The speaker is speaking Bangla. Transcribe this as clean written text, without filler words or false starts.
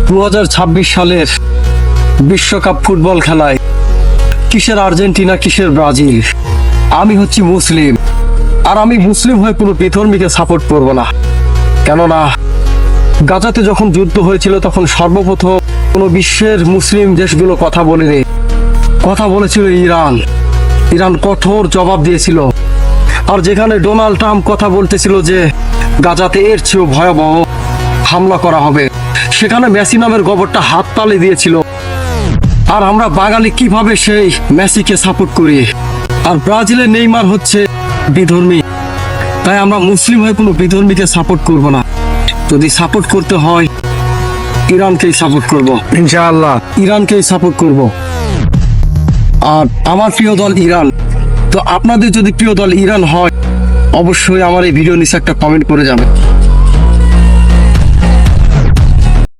2026 সালের বিশ্বকাপ ফুটবল খেলায় কিসের আর্জেন্টিনা কিসের ব্রাজিল, আমি হচ্ছি মুসলিম, আর আমি মুসলিম হয়ে কোনো বিধর্মীকে সাপোর্ট করব না। কেননা গাজাতে যখন যুদ্ধ হয়েছিল তখন সর্বপ্রথম কোনো বিশ্বের মুসলিম দেশগুলো কথা বলেনি, কথা বলেছিল ইরান। ইরান কঠোর জবাব দিয়েছিল। আর যেখানে ডোনাল্ড ট্রাম্প কথা বলতেছিল যে গাজাতে এর চেয়েও ভয়াবহ হামলা করা হবে, সেখানে মেসি নামের গোবরটা হাততালি দিয়েছিল। আর আমরা বাঙালি কিভাবে সেই মেসিকে সাপোর্ট করি? আর ব্রাজিলের নেইমার হচ্ছে বিধর্মী, তাই আমরা মুসলিম হয়ে কোনো বিধর্মীকে সাপোর্ট করব না। যদি সাপোর্ট করতে হয় ইরানকেই সাপোর্ট করব, ইনশাআল্লাহ। ইরানকেই সাপোর্ট করব। আর আমার প্রিয় দল ইরান। তো আপনাদের যদি প্রিয় দল ইরান হয় অবশ্যই আমার এই ভিডিও নিচে একটা কমেন্ট করে যাবেন।